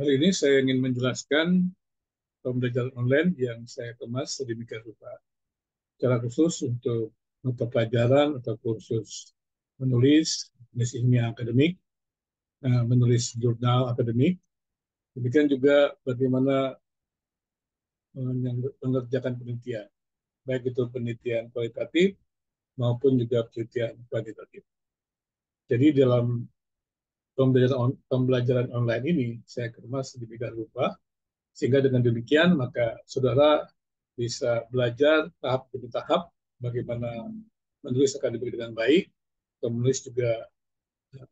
Hari ini saya ingin menjelaskan pembelajaran online yang saya kemas sedemikian rupa. Secara khusus untuk mata pelajaran atau kursus menulis ilmiah akademik, menulis jurnal akademik. Demikian juga bagaimana mengerjakan penelitian, baik itu penelitian kualitatif maupun juga penelitian kuantitatif. Jadi dalam pembelajaran online ini saya kemas sedemikian rupa, sehingga dengan demikian maka saudara bisa belajar tahap demi tahap bagaimana menulis akademik dengan baik, menulis juga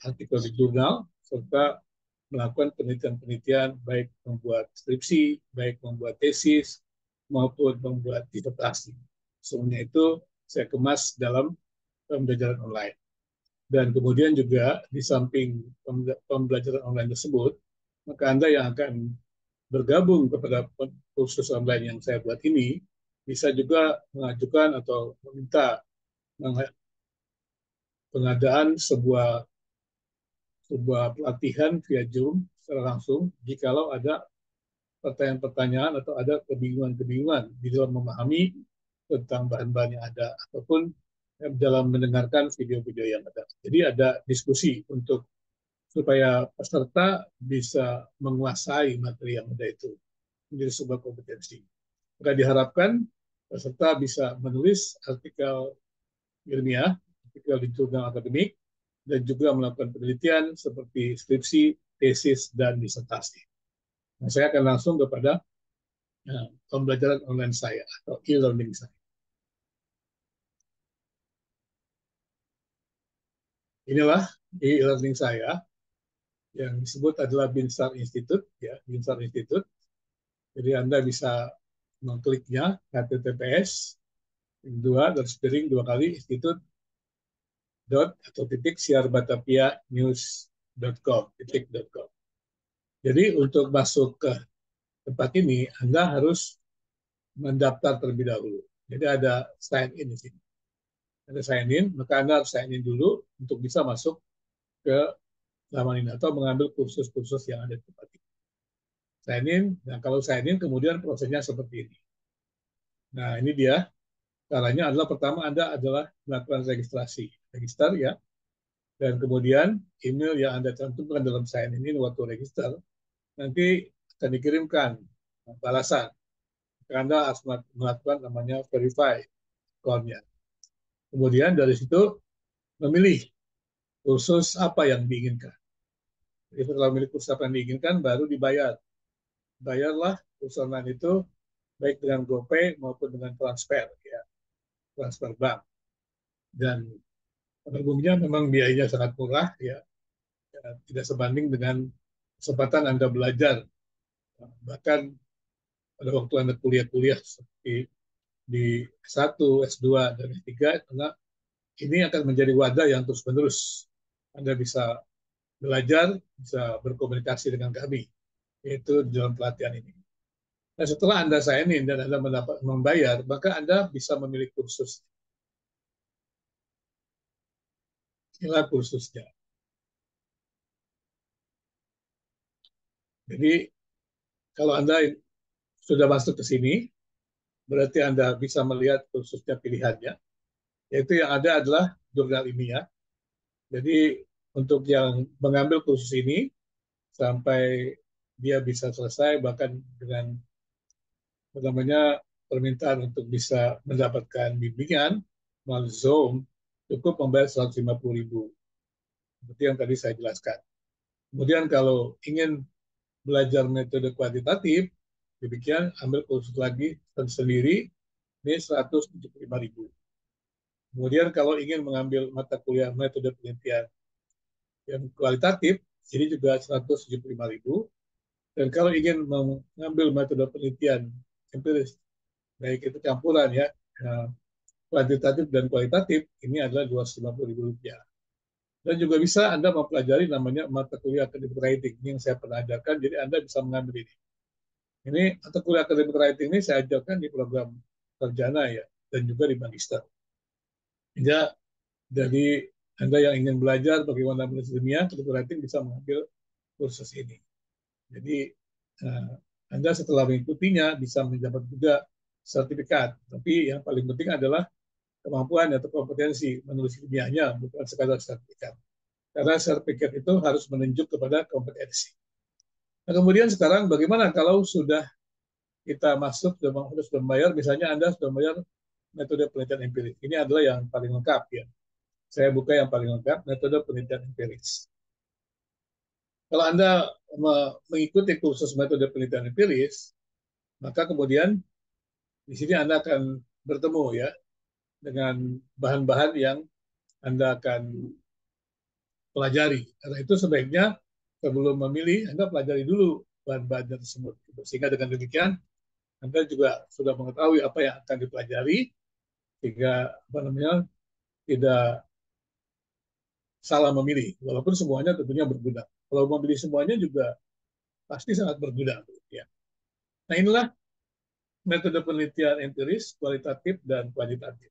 artikel di jurnal, serta melakukan penelitian-penelitian baik membuat skripsi, baik membuat tesis, maupun membuat disertasi. Semuanya itu saya kemas dalam pembelajaran online. Dan kemudian juga di samping pembelajaran online tersebut, maka Anda yang akan bergabung kepada kursus online yang saya buat ini, bisa juga mengajukan atau meminta pengadaan sebuah pelatihan via Zoom secara langsung jikalau ada pertanyaan-pertanyaan atau ada kebingungan-kebingungan di dalam memahami tentang bahan-bahan yang ada ataupun dalam mendengarkan video-video yang ada. Jadi ada diskusi untuk supaya peserta bisa menguasai materi yang ada itu menjadi sebuah kompetensi. Maka diharapkan peserta bisa menulis artikel ilmiah, artikel di jurnal akademik, dan juga melakukan penelitian seperti skripsi, tesis, dan disertasi. Nah, saya akan langsung kepada pembelajaran online saya atau e-learning saya. Inilah e-learning saya yang disebut adalah Binsar Institute, ya, Binsar Institute. Jadi Anda bisa mengkliknya https dua kali institut atau siarbatapianews.com. Jadi untuk masuk ke tempat ini Anda harus mendaftar terlebih dahulu. Jadi ada sign in di sini. Ada sign in, maka Anda harus sign in dulu untuk bisa masuk ke laman ini atau mengambil kursus-kursus yang ada di tempat ini. Sign in, nah kalau sign in kemudian prosesnya seperti ini. Nah ini dia, caranya adalah pertama Anda adalah melakukan registrasi. Register ya, dan kemudian email yang Anda cantumkan dalam sign in ini waktu register nanti akan dikirimkan balasan. Anda harus melakukan namanya verify account-nya. Kemudian dari situ memilih kursus apa yang diinginkan. Jadi setelah memilih kursus apa yang diinginkan baru dibayar. Bayarlah kursus online itu baik dengan GoPay maupun dengan transfer, ya, transfer bank. Dan pada umumnya memang biayanya sangat murah, ya, tidak sebanding dengan kesempatan Anda belajar. Bahkan pada waktu Anda kuliah-kuliah seperti di S1, S2, dan S3, karena ini akan menjadi wadah yang terus-menerus. Anda bisa belajar, bisa berkomunikasi dengan kami, yaitu dalam pelatihan ini. Nah, setelah Anda sign in dan Anda membayar, maka Anda bisa memilih kursus. Inilah kursusnya. Jadi, kalau Anda sudah masuk ke sini, berarti Anda bisa melihat kursusnya pilihannya, yaitu yang ada adalah jurnal ilmiah. Jadi, untuk yang mengambil kursus ini, sampai dia bisa selesai, bahkan dengan permintaan untuk bisa mendapatkan bimbingan melalui Zoom, cukup membayar 150.000. Seperti yang tadi saya jelaskan. Kemudian kalau ingin belajar metode kuantitatif, demikian ambil kursus lagi sendiri, ini 175.000. Kemudian kalau ingin mengambil mata kuliah metode penelitian yang kualitatif, ini juga 175.000. Dan kalau ingin mengambil metode penelitian empiris, baik itu campuran ya, kuantitatif dan kualitatif, ini adalah Rp250.000. Dan juga bisa Anda mempelajari namanya mata kuliah academic writing, ini yang saya pernah ajarkan, jadi Anda bisa mengambil ini. Ini mata kuliah academic writing ini saya ajarkan di program sarjana ya, dan juga di magister. Ya, jadi Anda yang ingin belajar bagaimana menulis ilmiah, academic writing bisa mengambil kursus ini. Jadi Anda setelah mengikutinya bisa mendapat juga sertifikat. Tapi yang paling penting adalah kemampuan atau kompetensi menulis ilmiahnya, bukan sekadar sertifikat. Karena sertifikat itu harus menunjuk kepada kompetensi. Nah, kemudian sekarang bagaimana kalau sudah kita masuk sudah membayar, misalnya Anda sudah membayar metode penelitian empiris. Ini adalah yang paling lengkap ya. Saya buka yang paling lengkap, metode penelitian empiris. Kalau Anda mengikuti kursus metode penelitian empiris, maka kemudian di sini Anda akan bertemu ya dengan bahan-bahan yang Anda akan pelajari. Karena itu sebaiknya sebelum memilih, Anda pelajari dulu bahan-bahan tersebut. Sehingga dengan demikian, Anda juga sudah mengetahui apa yang akan dipelajari, sehingga apa namanya tidak salah memilih. Walaupun semuanya tentunya berguna. Kalau memilih semuanya juga pasti sangat berguna. Ya. Nah inilah metode penelitian empiris, kualitatif, dan kuantitatif.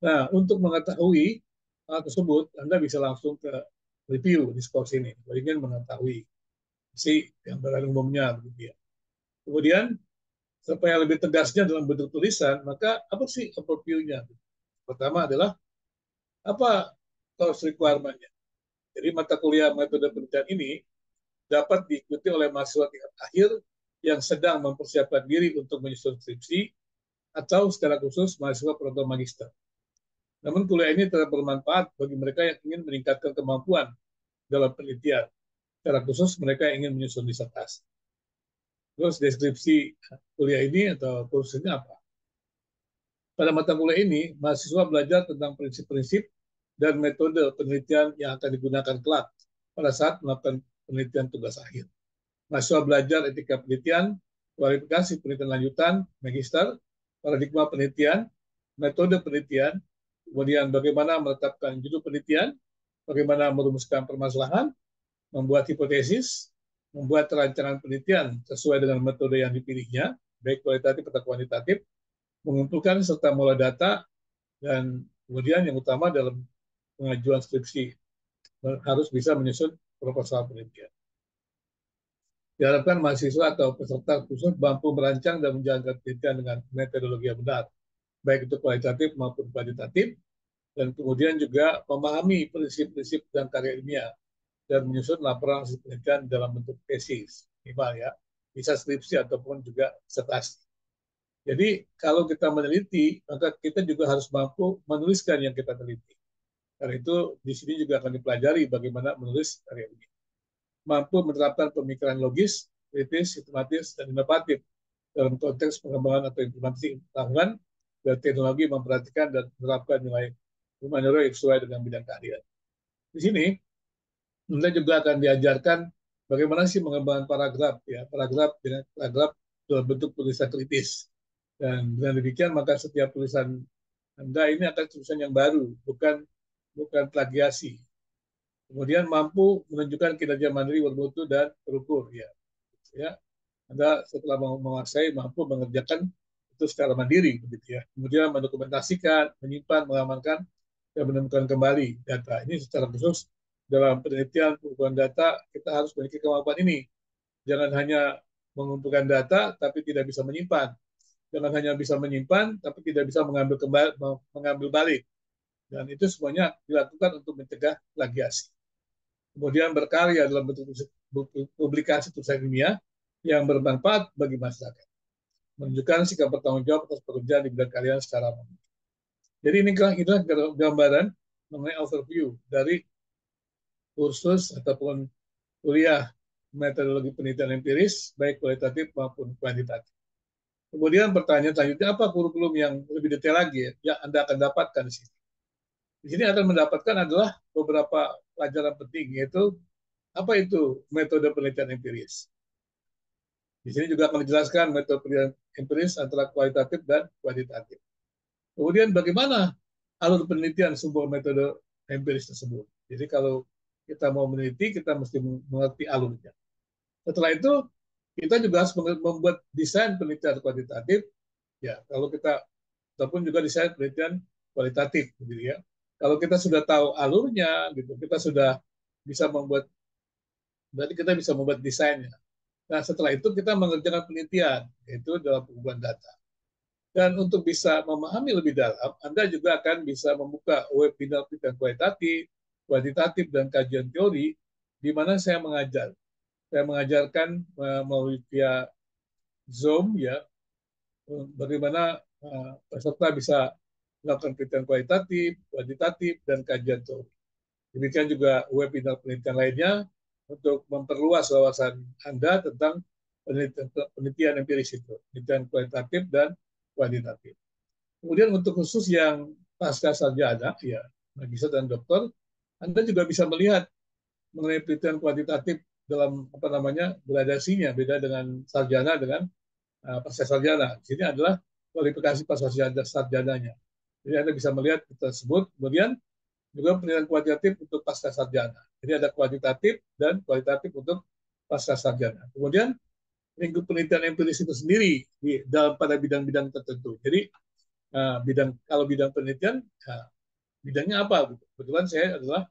Nah, untuk mengetahui hal tersebut, Anda bisa langsung ke review diskurs ini. Kalau ingin mengetahui si gambaran umumnya. Begitu ya. Kemudian, supaya lebih tegasnya dalam bentuk tulisan, maka apa sih overview-nya? Pertama adalah apa course requirement-nya. Jadi mata kuliah metode penelitian ini dapat diikuti oleh mahasiswa tingkat akhir yang sedang mempersiapkan diri untuk menyusun skripsi atau secara khusus mahasiswa program magister. Namun kuliah ini tetap bermanfaat bagi mereka yang ingin meningkatkan kemampuan dalam penelitian, secara khusus mereka yang ingin menyusun disertasi. Terus deskripsi kuliah ini atau kursusnya apa? Pada mata kuliah ini, mahasiswa belajar tentang prinsip-prinsip dan metode penelitian yang akan digunakan kelak pada saat melakukan penelitian tugas akhir. Mahasiswa belajar etika penelitian, kualifikasi penelitian lanjutan, magister, paradigma penelitian, metode penelitian, kemudian bagaimana menetapkan judul penelitian, bagaimana merumuskan permasalahan, membuat hipotesis, membuat rancangan penelitian sesuai dengan metode yang dipilihnya, baik kualitatif atau kuantitatif, mengumpulkan serta mengolah data, dan kemudian yang utama dalam pengajuan skripsi harus bisa menyusun proposal penelitian. Diharapkan mahasiswa atau peserta khusus mampu merancang dan menjalankan penelitian dengan metodologi yang benar, baik itu kualitatif maupun kuantitatif, dan kemudian juga memahami prinsip-prinsip dan karya ilmiah dan menyusun laporan hasil penelitian dalam bentuk tesis, minimal ya, bisa skripsi ataupun juga disertasi. Jadi kalau kita meneliti, maka kita juga harus mampu menuliskan yang kita teliti. Karena itu di sini juga akan dipelajari bagaimana menulis karya ilmiah. Mampu menerapkan pemikiran logis, kritis, sistematis, dan inovatif dalam konteks pengembangan atau implementasi pengetahuan dan teknologi, memperhatikan dan menerapkan nilai humaniora yang sesuai dengan bidang keahlian. Di sini, Anda juga akan diajarkan bagaimana sih mengembangkan paragraf, ya, paragraf dengan paragraf dalam bentuk tulisan kritis. Dan dengan demikian, maka setiap tulisan Anda ini akan tulisan yang baru, bukan plagiasi. Kemudian mampu menunjukkan kinerja mandiri, bermutu, dan terukur. Ya, Anda setelah menguasai mampu mengerjakan itu secara mandiri, begitu ya. Kemudian mendokumentasikan, menyimpan, mengamankan, dan menemukan kembali data. Ini secara khusus dalam penelitian pengumpulan data kita harus memiliki kemampuan ini. Jangan hanya mengumpulkan data tapi tidak bisa menyimpan. Jangan hanya bisa menyimpan tapi tidak bisa mengambil balik. Dan itu semuanya dilakukan untuk mencegah plagiasi. Kemudian berkarya dalam bentuk publikasi tulisan ilmiah yang bermanfaat bagi masyarakat. Menunjukkan sikap bertanggung jawab atas pekerjaan di bidang kalian secara umum. Jadi ini gambaran mengenai overview dari kursus ataupun kuliah metodologi penelitian empiris, baik kualitatif maupun kuantitatif. Kemudian pertanyaan selanjutnya, apa kurikulum yang lebih detail lagi yang Anda akan dapatkan di sini? Di sini akan mendapatkan adalah beberapa pelajaran penting, yaitu apa itu metode penelitian empiris. Di sini juga akan dijelaskan metode penelitian empiris antara kualitatif dan kuantitatif. Kemudian bagaimana alur penelitian sebuah metode empiris tersebut. Jadi kalau kita mau meneliti, kita mesti mengerti alurnya. Setelah itu, kita juga harus membuat desain penelitian kuantitatif. Ya, kalau kita ataupun juga desain penelitian kualitatif, gitu ya. Kalau kita sudah tahu alurnya, gitu, kita sudah bisa membuat, berarti kita bisa membuat desainnya. Nah, setelah itu kita mengerjakan penelitian, yaitu dalam pengumpulan data. Dan untuk bisa memahami lebih dalam, Anda juga akan bisa membuka webinar penelitian kualitatif, kuantitatif, dan kajian teori, di mana saya mengajar. Saya mengajarkan melalui via Zoom, ya, bagaimana peserta bisa melakukan penelitian kualitatif, kuantitatif, dan kajian teori. Demikian juga webinar penelitian lainnya untuk memperluas wawasan Anda tentang penelitian empiris itu, penelitian kualitatif dan kuantitatif. Kemudian untuk khusus yang pasca sarjana, ya, magister dan doktor, Anda juga bisa melihat mengenai penelitian kuantitatif dalam apa namanya gradasinya, beda dengan sarjana dengan pasca sarjana. Di sini adalah kualifikasi pasca sarjananya. Jadi Anda bisa melihat tersebut. Kemudian juga penelitian kuantitatif untuk pasca sarjana. Jadi ada kuantitatif dan kualitatif untuk pasca sarjana. Kemudian lingkup penelitian empiris itu sendiri pada bidang-bidang tertentu. Jadi kalau bidang penelitian, bidangnya apa? Kebetulan saya adalah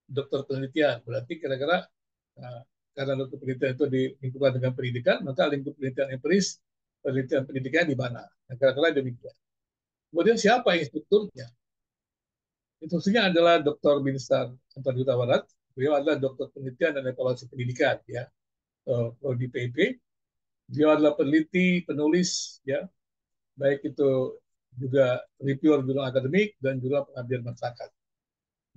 dokter penelitian. Berarti kira-kira karena dokter penelitian itu di lingkungan dengan pendidikan, maka lingkup penelitian empiris, penelitian pendidikan di mana? Nah, kira-kira demikian. Kemudian siapa instrukturnya? Instruksinya adalah Dr. Binsar Antoni Huta Barat. Beliau adalah dokter penelitian dan evaluasi pendidikan, ya, di PIP. Beliau adalah peneliti, penulis, ya, baik itu juga reviewer jurnal akademik dan juga pengabdian masyarakat.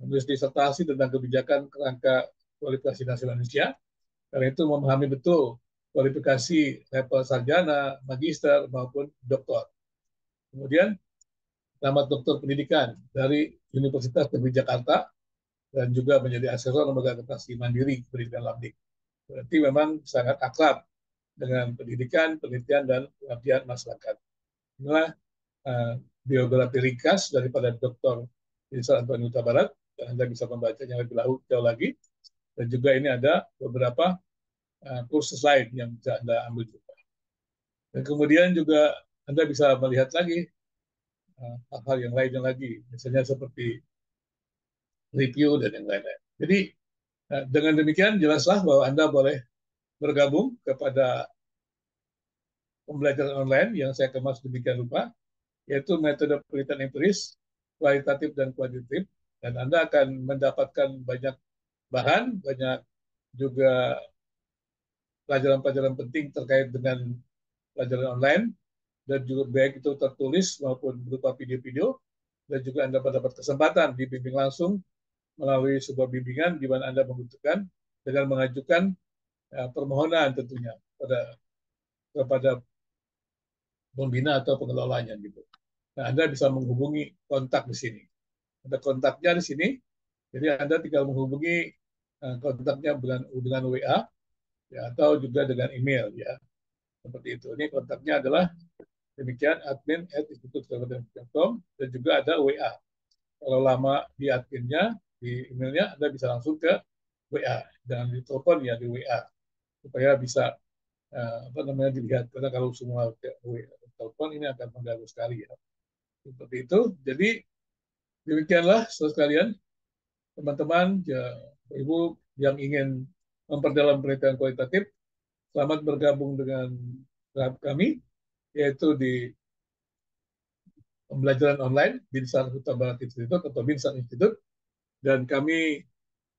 Menulis disertasi tentang kebijakan kerangka kualifikasi nasional Indonesia. Karena itu memahami betul kualifikasi level sarjana, magister maupun doktor. Kemudian tamat doktor pendidikan dari Universitas Negeri Jakarta dan juga menjadi asesor lembaga adaptasi mandiri pendidikan Labdik. Berarti memang sangat akrab dengan pendidikan, penelitian, dan pengabdian masyarakat. Inilah biografi ringkas daripada Dr. Binsar Antoni Huta Barat, dan Anda bisa membacanya lebih jauh lagi. Dan juga ini ada beberapa kursus lain yang bisa Anda ambil juga. Dan kemudian juga Anda bisa melihat lagi hal-hal yang lainnya lagi, misalnya seperti review dan yang lain-lain. Jadi dengan demikian jelaslah bahwa Anda boleh bergabung kepada pembelajaran online yang saya kemas demikian rupa, yaitu metode penelitian empiris, kualitatif dan kuantitatif, dan Anda akan mendapatkan banyak bahan, banyak juga pelajaran-pelajaran penting terkait dengan pelajaran online, dan juga baik itu tertulis maupun berupa video-video, dan juga Anda mendapat kesempatan dibimbing langsung melalui sebuah bimbingan di mana Anda membutuhkan dengan mengajukan permohonan tentunya kepada pembina atau pengelolanya gitu. Nah, Anda bisa menghubungi kontak di sini. Ada kontaknya di sini, jadi Anda tinggal menghubungi kontaknya dengan WA, ya, atau juga dengan email, ya, seperti itu. Ini kontaknya adalah demikian admin@institutkecerdasan.com, dan juga ada WA. Kalau lama di adminnya, di emailnya, Anda bisa langsung ke WA, jangan ditelepon, ya, di WA, supaya bisa apa namanya dilihat, karena kalau semua telepon ini akan mengganggu sekali, ya. Seperti itu. Jadi demikianlah saudara sekalian, teman-teman, ya, Ibu yang ingin memperdalam penelitian kualitatif, selamat bergabung dengan kami, yaitu di pembelajaran online Binsar Huta Barat Institute atau Binsar Institute, dan kami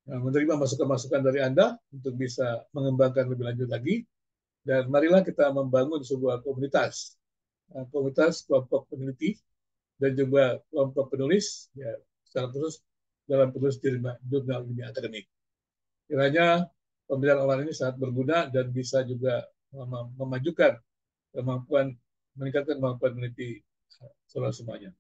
menerima masukan-masukan dari Anda untuk bisa mengembangkan lebih lanjut lagi, dan marilah kita membangun sebuah komunitas kelompok peneliti dan juga kelompok penulis, ya, secara khusus dalam penulis jurnal ilmiah akademik. Kiranya pembelajaran online ini sangat berguna dan bisa juga memajukan meningkatkan kemampuan meneliti saudara semuanya.